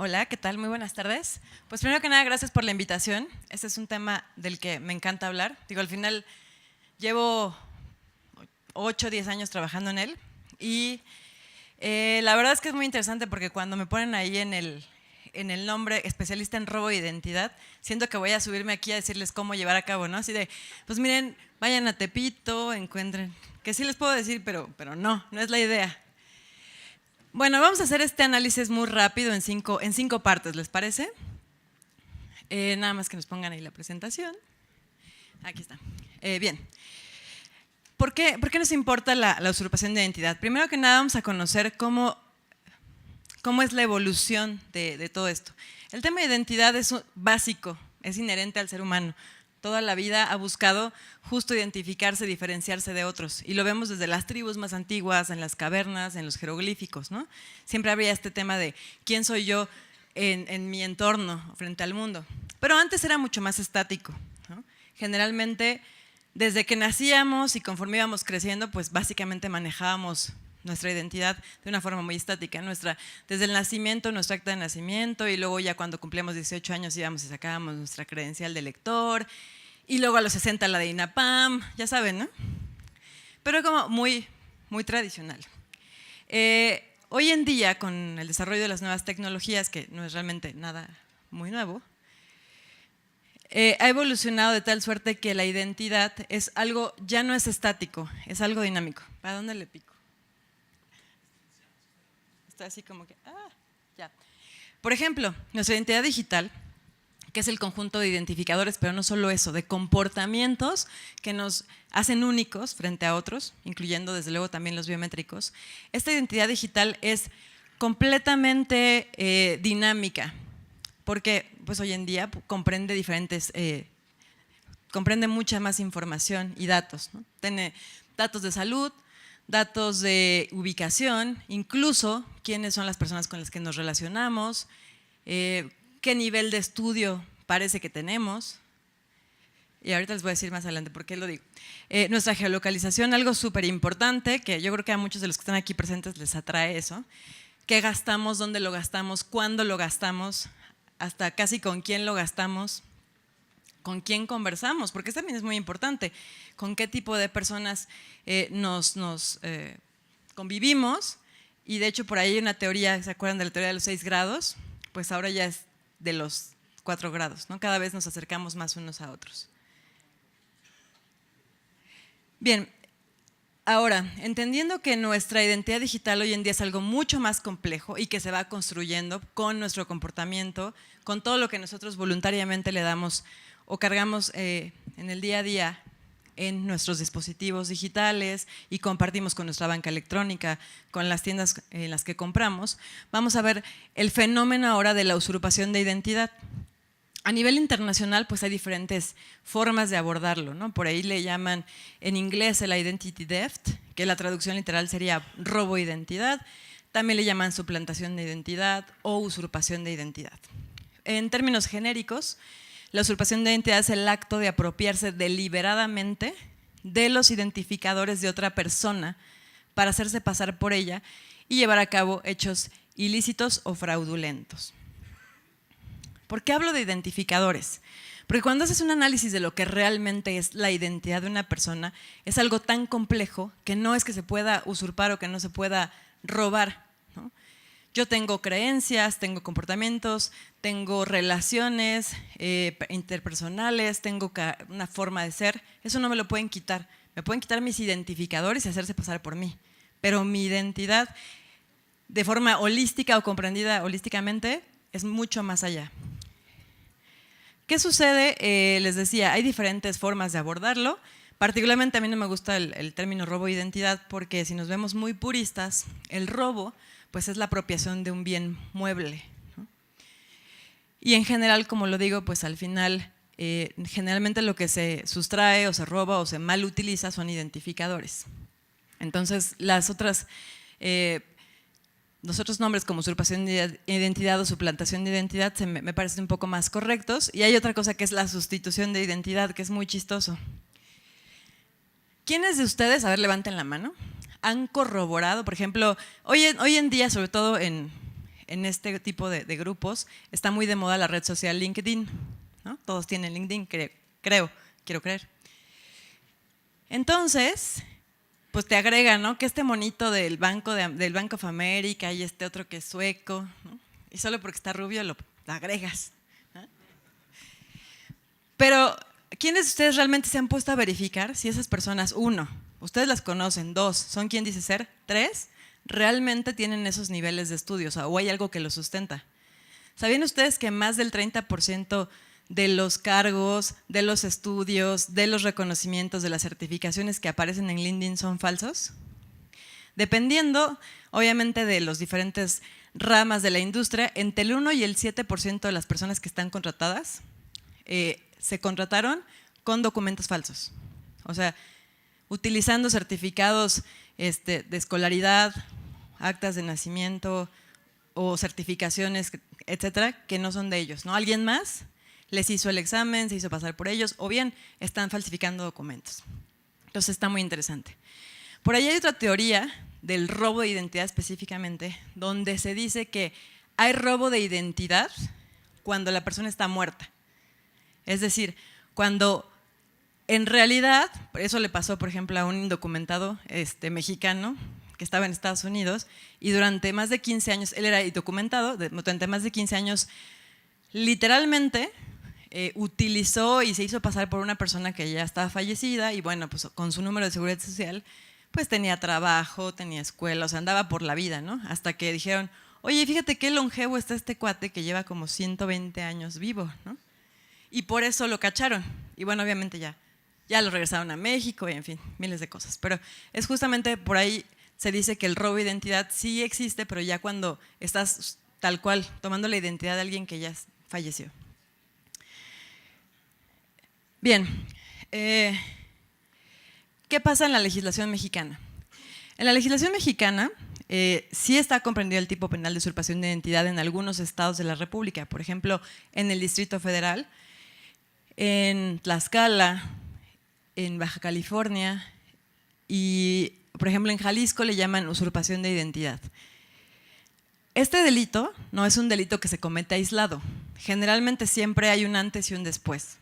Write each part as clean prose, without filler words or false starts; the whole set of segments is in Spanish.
Hola, ¿qué tal? Muy buenas tardes. Pues primero que nada, gracias por la invitación. Este es un tema del que me encanta hablar. Digo, al final llevo 8 o 10 años trabajando en él y la verdad es que es muy interesante porque cuando me ponen ahí en el nombre especialista en robo de identidad, siento que voy a subirme aquí a decirles cómo llevar a cabo, ¿no? Así de, pues miren, vayan a Tepito, encuentren, que sí les puedo decir, pero no es la idea. Bueno, vamos a hacer este análisis muy rápido en cinco partes, ¿les parece? Nada más que nos pongan ahí la presentación. Aquí está. Bien. ¿Por qué nos importa la usurpación de identidad? Primero que nada vamos a conocer cómo es la evolución de todo esto. El tema de identidad es básico, es inherente al ser humano. Toda la vida ha buscado justo identificarse, diferenciarse de otros. Y lo vemos desde las tribus más antiguas, en las cavernas, en los jeroglíficos, ¿no? Siempre había este tema de quién soy yo en mi entorno frente al mundo. Pero antes era mucho más estático, ¿no? Generalmente, desde que nacíamos y conforme íbamos creciendo, pues básicamente manejábamos nuestra identidad de una forma muy estática. Desde el nacimiento, nuestro acta de nacimiento, y luego ya cuando cumplíamos 18 años íbamos y sacábamos nuestra credencial de lector, y luego a los 60 la de INAPAM, ya saben, ¿no? Pero como muy tradicional. Hoy en día, con el desarrollo de las nuevas tecnologías, que no es realmente nada muy nuevo, ha evolucionado de tal suerte que la identidad es algo, ya no es estático, es algo dinámico. ¿Para dónde le pico? Está así como que, ya. Por ejemplo, nuestra identidad digital, que es el conjunto de identificadores, pero no solo eso, de comportamientos que nos hacen únicos frente a otros, incluyendo desde luego también los biométricos. Esta identidad digital es completamente dinámica, porque pues hoy en día comprende comprende mucha más información y datos, ¿no? Tiene datos de salud, datos de ubicación, incluso quiénes son las personas con las que nos relacionamos, qué nivel de estudio parece que tenemos. Y ahorita les voy a decir más adelante por qué lo digo. Nuestra geolocalización, algo súper importante, que yo creo que a muchos de los que están aquí presentes les atrae eso. ¿Qué gastamos? ¿Dónde lo gastamos? ¿Cuándo lo gastamos? Hasta casi con quién lo gastamos. ¿Con quién conversamos? Porque eso también es muy importante. ¿Con qué tipo de personas nos convivimos? Y de hecho por ahí hay una teoría, ¿se acuerdan de la teoría de los 6 grados? Pues ahora ya es de los 4 grados, ¿no? Cada vez nos acercamos más unos a otros. Bien, ahora, entendiendo que nuestra identidad digital hoy en día es algo mucho más complejo y que se va construyendo con nuestro comportamiento, con todo lo que nosotros voluntariamente le damos o cargamos en el día a día en nuestros dispositivos digitales y compartimos con nuestra banca electrónica, con las tiendas en las que compramos, vamos a ver el fenómeno ahora de la usurpación de identidad. A nivel internacional, pues hay diferentes formas de abordarlo, ¿no? Por ahí le llaman en inglés el identity theft, que la traducción literal sería robo de identidad. También le llaman suplantación de identidad o usurpación de identidad. En términos genéricos, la usurpación de identidad es el acto de apropiarse deliberadamente de los identificadores de otra persona para hacerse pasar por ella y llevar a cabo hechos ilícitos o fraudulentos. ¿Por qué hablo de identificadores? Porque cuando haces un análisis de lo que realmente es la identidad de una persona, es algo tan complejo que no es que se pueda usurpar o que no se pueda robar, ¿no? Yo tengo creencias, tengo comportamientos, tengo relaciones interpersonales, tengo una forma de ser. Eso no me lo pueden quitar. Me pueden quitar mis identificadores y hacerse pasar por mí. Pero mi identidad, de forma holística o comprendida holísticamente, es mucho más allá. ¿Qué sucede? Les decía, hay diferentes formas de abordarlo. Particularmente a mí no me gusta el término robo de identidad porque si nos vemos muy puristas, el robo pues es la apropiación de un bien mueble, ¿no? Y en general, como lo digo, pues al final generalmente lo que se sustrae o se roba o se mal utiliza son identificadores. Entonces los otros nombres como usurpación de identidad o suplantación de identidad me parecen un poco más correctos. Y hay otra cosa que es la sustitución de identidad, que es muy chistoso. ¿Quiénes de ustedes, a ver, levanten la mano, han corroborado, por ejemplo, hoy en día, sobre todo en en este tipo de grupos está muy de moda la red social LinkedIn, ¿no? Todos tienen LinkedIn, quiero creer. Entonces, pues te agregan, ¿no? Que este monito del Bank of America y este otro que es sueco, ¿no? Y solo porque está rubio lo agregas, ¿no? Pero, ¿quiénes de ustedes realmente se han puesto a verificar si esas personas, uno, ustedes las conocen, dos, son quien dice ser, tres, realmente tienen esos niveles de estudios o hay algo que los sustenta? ¿Sabían ustedes que más del 30% de los cargos, de los estudios, de los reconocimientos, de las certificaciones que aparecen en LinkedIn son falsos? Dependiendo, obviamente, de los diferentes ramas de la industria, entre el 1 y el 7% de las personas que están contratadas se contrataron con documentos falsos. O sea, utilizando certificados de escolaridad, actas de nacimiento o certificaciones, etcétera, que no son de ellos, ¿no? Alguien más les hizo el examen, se hizo pasar por ellos, o bien están falsificando documentos. Entonces está muy interesante. Por ahí hay otra teoría del robo de identidad específicamente, donde se dice que hay robo de identidad cuando la persona está muerta. Es decir, cuando en realidad, eso le pasó, por ejemplo, a un indocumentado mexicano que estaba en Estados Unidos y durante más de 15 años, él era indocumentado, durante más de 15 años, literalmente utilizó y se hizo pasar por una persona que ya estaba fallecida y bueno, pues con su número de seguridad social, pues tenía trabajo, tenía escuela, o sea, andaba por la vida, ¿no? Hasta que dijeron, oye, fíjate qué longevo está este cuate que lleva como 120 años vivo, ¿no? Y por eso lo cacharon. Y bueno, obviamente ya lo regresaron a México y en fin, miles de cosas. Pero es justamente por ahí se dice que el robo de identidad sí existe, pero ya cuando estás tal cual tomando la identidad de alguien que ya falleció. Bien, ¿qué pasa en la legislación mexicana? En la legislación mexicana sí está comprendido el tipo penal de usurpación de identidad en algunos estados de la República. Por ejemplo, en el Distrito Federal, en Tlaxcala, en Baja California y, por ejemplo, en Jalisco le llaman usurpación de identidad. Este delito no es un delito que se comete aislado. Generalmente siempre hay un antes y un después.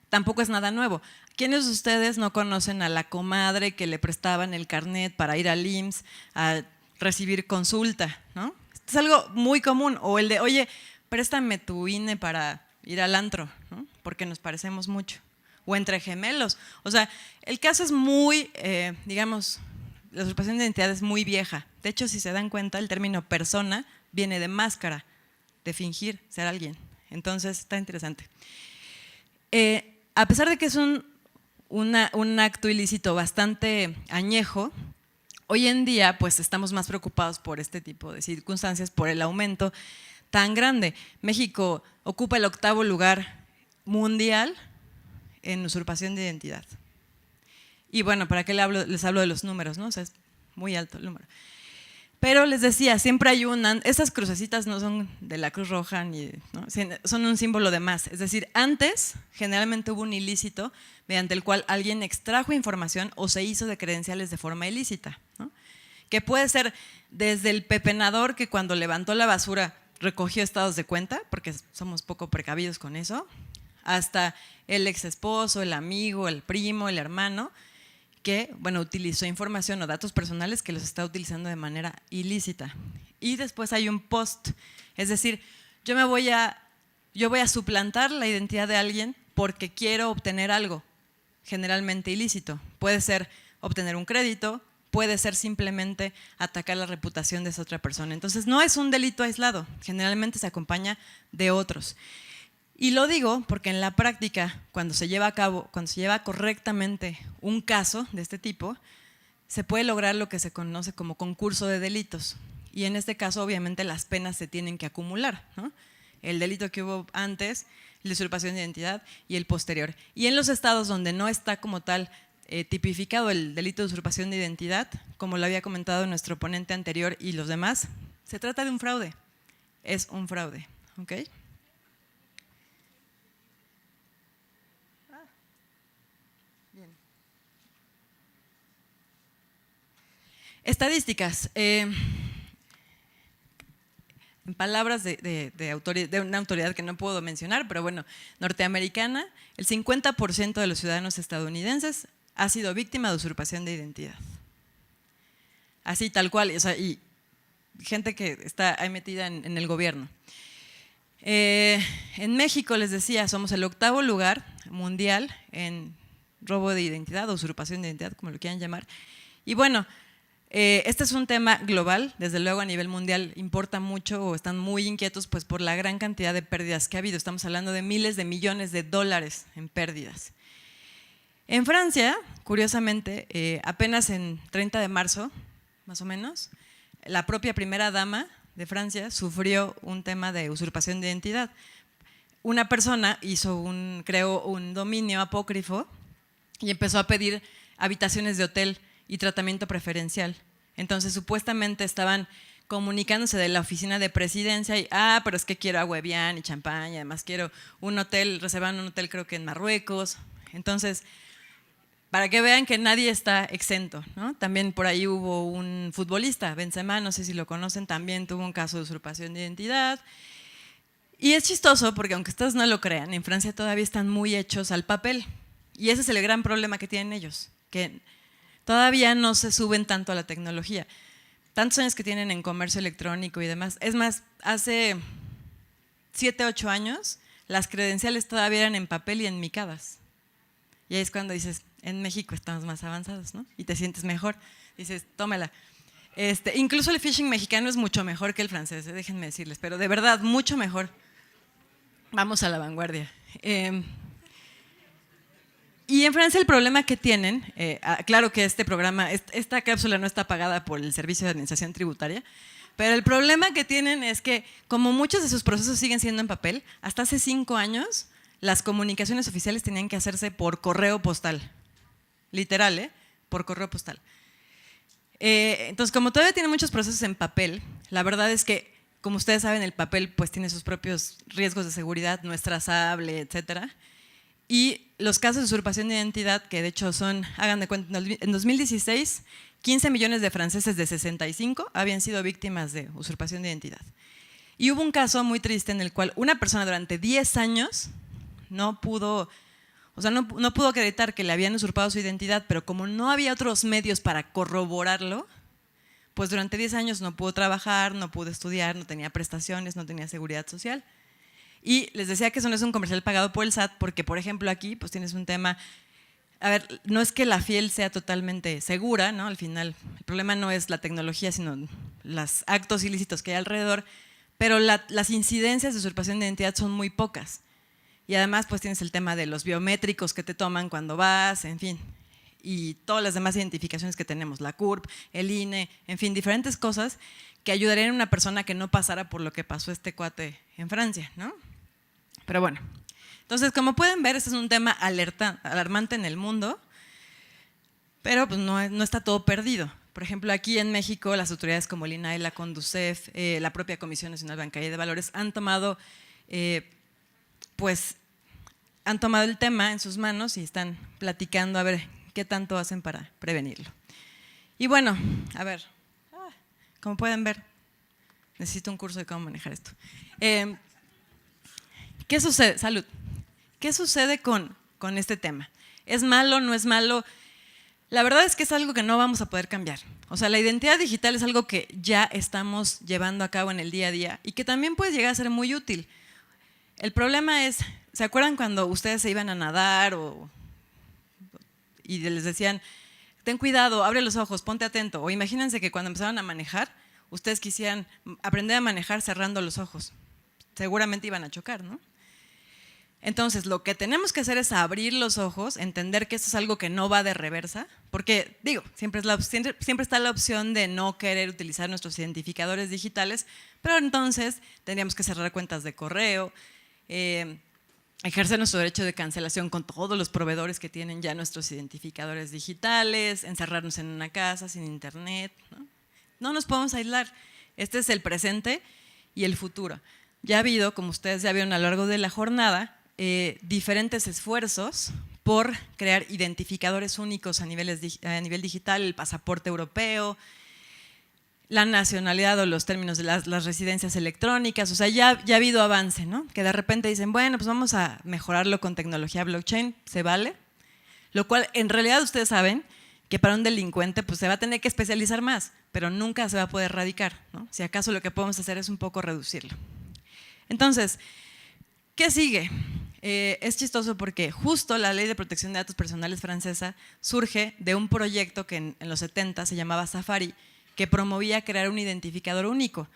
Tampoco es nada nuevo. ¿Quiénes de ustedes no conocen a la comadre que le prestaban el carnet para ir al IMSS a recibir consulta, ¿no? Esto es algo muy común. O el de, oye, préstame tu INE para ir al antro, ¿no? Porque nos parecemos mucho. O entre gemelos. O sea, el caso es muy, digamos, la usurpación de identidad es muy vieja. De hecho, si se dan cuenta, el término persona viene de máscara, de fingir ser alguien. Entonces, está interesante. A pesar de que es un acto ilícito bastante añejo, hoy en día pues estamos más preocupados por este tipo de circunstancias, por el aumento tan grande. México ocupa el 8º lugar mundial en usurpación de identidad. Y bueno, ¿para qué les hablo de los números, no? O sea, es muy alto el número. Pero les decía, siempre hay estas crucecitas no son de la Cruz Roja, ¿no? Son un símbolo de más. Es decir, antes generalmente hubo un ilícito mediante el cual alguien extrajo información o se hizo de credenciales de forma ilícita, ¿no? Que puede ser desde el pepenador que cuando levantó la basura recogió estados de cuenta, porque somos poco precavidos con eso, hasta el ex esposo, el amigo, el primo, el hermano, que, bueno, utilizó información o datos personales que los está utilizando de manera ilícita. Y después hay un post, es decir, yo voy a suplantar la identidad de alguien porque quiero obtener algo, generalmente ilícito. Puede ser obtener un crédito, puede ser simplemente atacar la reputación de esa otra persona. Entonces, no es un delito aislado, generalmente se acompaña de otros. Y lo digo porque en la práctica, cuando se lleva correctamente un caso de este tipo, se puede lograr lo que se conoce como concurso de delitos. Y en este caso, obviamente, las penas se tienen que acumular, ¿no? El delito que hubo antes, la usurpación de identidad y el posterior. Y en los estados donde no está como tal tipificado el delito de usurpación de identidad, como lo había comentado nuestro ponente anterior y los demás, se trata de un fraude. Es un fraude, ¿ok? Estadísticas. en palabras de una autoridad que no puedo mencionar, pero bueno, norteamericana, el 50% de los ciudadanos estadounidenses ha sido víctima de usurpación de identidad. Así, tal cual, o sea, y gente que está ahí metida en el gobierno. En México, les decía, somos el 8º lugar mundial en robo de identidad o usurpación de identidad, como lo quieran llamar. Y bueno, este es un tema global, desde luego a nivel mundial importa mucho o están muy inquietos pues, por la gran cantidad de pérdidas que ha habido. Estamos hablando de miles de millones de dólares en pérdidas. En Francia, curiosamente, apenas en 30 de marzo, más o menos, la propia primera dama de Francia sufrió un tema de usurpación de identidad. Una persona creó un dominio apócrifo y empezó a pedir habitaciones de hotel y tratamiento preferencial. Entonces, supuestamente estaban comunicándose de la oficina de presidencia y, pero es que quiero agua Evian y champán y además quiero un hotel, reservan un hotel creo que en Marruecos. Entonces, para que vean que nadie está exento, ¿no? También por ahí hubo un futbolista, Benzema, no sé si lo conocen, también tuvo un caso de usurpación de identidad. Y es chistoso porque aunque ustedes no lo crean, en Francia todavía están muy hechos al papel. Y ese es el gran problema que tienen ellos, que todavía no se suben tanto a la tecnología. Tantos años que tienen en comercio electrónico y demás. Es más, hace 7, 8 años, las credenciales todavía eran en papel y enmicadas. Y ahí es cuando dices, en México estamos más avanzados, ¿no? Y te sientes mejor. Dices, tómala. Incluso el phishing mexicano es mucho mejor que el francés, déjenme decirles, pero de verdad, mucho mejor. Vamos a la vanguardia. Y en Francia el problema que tienen, claro que este programa, esta cápsula no está pagada por el Servicio de Administración Tributaria, pero el problema que tienen es que como muchos de sus procesos siguen siendo en papel, hasta hace 5 años las comunicaciones oficiales tenían que hacerse por correo postal, literal, por correo postal. Entonces, como todavía tienen muchos procesos en papel, la verdad es que, como ustedes saben, el papel pues tiene sus propios riesgos de seguridad, no es trazable, etcétera. Y los casos de usurpación de identidad, que de hecho son, hagan de cuenta, en 2016, 15 millones de franceses de 65 habían sido víctimas de usurpación de identidad. Y hubo un caso muy triste en el cual una persona durante 10 años no pudo acreditar que le habían usurpado su identidad, pero como no había otros medios para corroborarlo, pues durante 10 años no pudo trabajar, no pudo estudiar, no tenía prestaciones, no tenía seguridad social. Y les decía que eso no es un comercial pagado por el SAT, porque por ejemplo aquí pues tienes un tema, a ver, no es que la fiel sea totalmente segura, ¿no? Al final el problema no es la tecnología, sino los actos ilícitos que hay alrededor, pero las incidencias de usurpación de identidad son muy pocas. Y además pues tienes el tema de los biométricos que te toman cuando vas, en fin, y todas las demás identificaciones que tenemos, la CURP, el INE, en fin, diferentes cosas que ayudarían a una persona que no pasara por lo que pasó este cuate en Francia, ¿no? Pero bueno, entonces como pueden ver, este es un tema alarmante en el mundo, pero pues no está todo perdido. Por ejemplo, aquí en México las autoridades como el INAI, la CONDUCEF, la propia Comisión Nacional Bancaria y de Valores han tomado el tema en sus manos y están platicando a ver qué tanto hacen para prevenirlo. Y bueno, a ver, como pueden ver, necesito un curso de cómo manejar esto. ¿Qué sucede? Salud. ¿Qué sucede con este tema? ¿Es malo? ¿No es malo? La verdad es que es algo que no vamos a poder cambiar. O sea, la identidad digital es algo que ya estamos llevando a cabo en el día a día y que también puede llegar a ser muy útil. El problema es, ¿se acuerdan cuando ustedes se iban a nadar y les decían, ten cuidado, abre los ojos, ponte atento? O imagínense que cuando empezaron a manejar, ustedes quisieran aprender a manejar cerrando los ojos. Seguramente iban a chocar, ¿no? Entonces, lo que tenemos que hacer es abrir los ojos, entender que esto es algo que no va de reversa, porque, digo, siempre está la opción de no querer utilizar nuestros identificadores digitales, pero entonces tendríamos que cerrar cuentas de correo, ejercer nuestro derecho de cancelación con todos los proveedores que tienen ya nuestros identificadores digitales, encerrarnos en una casa sin internet, ¿no? No nos podemos aislar. Este es el presente y el futuro. Ya ha habido, como ustedes ya vieron a lo largo de la jornada, diferentes esfuerzos por crear identificadores únicos a nivel digital, el pasaporte europeo, la nacionalidad o los términos de las residencias electrónicas, o sea, ya ha habido avance, ¿no? Que de repente dicen, bueno, pues vamos a mejorarlo con tecnología blockchain, ¿se vale? Lo cual, en realidad, ustedes saben que para un delincuente pues se va a tener que especializar más, pero nunca se va a poder erradicar, ¿no? Si acaso lo que podemos hacer es un poco reducirlo. Entonces, ¿qué sigue? Es chistoso porque justo la Ley de Protección de Datos Personales francesa surge de un proyecto que en los 70 se llamaba Safari, que promovía crear un identificador único.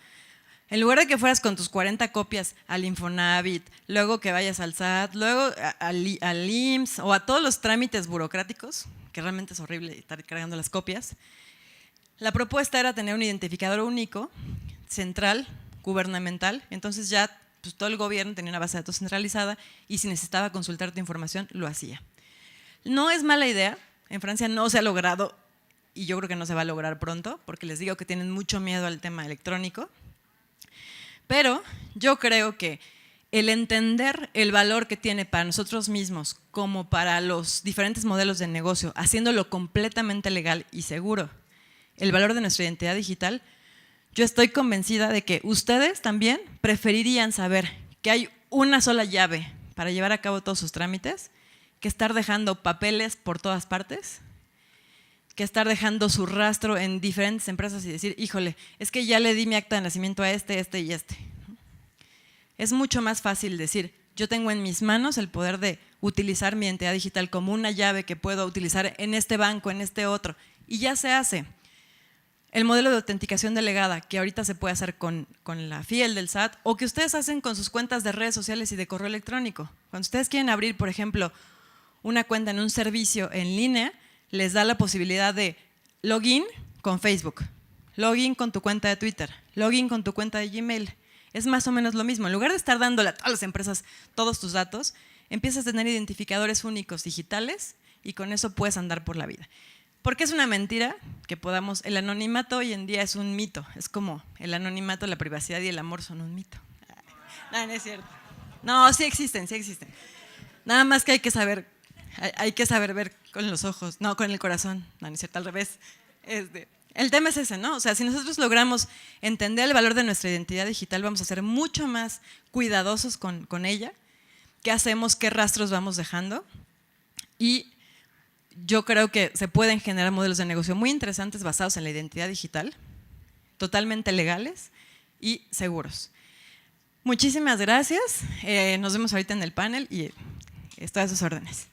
En lugar de que fueras con tus 40 copias al Infonavit, luego que vayas al SAT, luego al IMSS o a todos los trámites burocráticos, que realmente es horrible estar cargando las copias, la propuesta era tener un identificador único, central, gubernamental, entonces ya pues, todo el gobierno tenía una base de datos centralizada y si necesitaba consultar tu información, lo hacía. No es mala idea, en Francia no se ha logrado y yo creo que no se va a lograr pronto, porque les digo que tienen mucho miedo al tema electrónico, pero yo creo que el entender el valor que tiene para nosotros mismos como para los diferentes modelos de negocio, haciéndolo completamente legal y seguro, el valor de nuestra identidad digital, yo estoy convencida de que ustedes también preferirían saber que hay una sola llave para llevar a cabo todos sus trámites que estar dejando papeles por todas partes, que estar dejando su rastro en diferentes empresas y decir, híjole, es que ya le di mi acta de nacimiento a este y este. Es mucho más fácil decir, yo tengo en mis manos el poder de utilizar mi identidad digital como una llave que puedo utilizar en este banco, en este otro, y ya se hace. El modelo de autenticación delegada, que ahorita se puede hacer con la FIEL del SAT, o que ustedes hacen con sus cuentas de redes sociales y de correo electrónico. Cuando ustedes quieren abrir, por ejemplo, una cuenta en un servicio en línea, les da la posibilidad de login con Facebook, login con tu cuenta de Twitter, login con tu cuenta de Gmail. Es más o menos lo mismo. En lugar de estar dándole a todas las empresas todos tus datos, empiezas a tener identificadores únicos digitales y con eso puedes andar por la vida. Porque es una mentira que podamos… El anonimato hoy en día es un mito. Es como el anonimato, la privacidad y el amor son un mito. No, no es cierto. No, sí existen, sí existen. Nada más que hay que saber ver con los ojos, no con el corazón. No, no es cierto, al revés. El tema es ese, ¿no? O sea, si nosotros logramos entender el valor de nuestra identidad digital, vamos a ser mucho más cuidadosos con ella. ¿Qué hacemos? ¿Qué rastros vamos dejando? Y yo creo que se pueden generar modelos de negocio muy interesantes basados en la identidad digital, totalmente legales y seguros. Muchísimas gracias. Nos vemos ahorita en el panel y estoy a sus órdenes.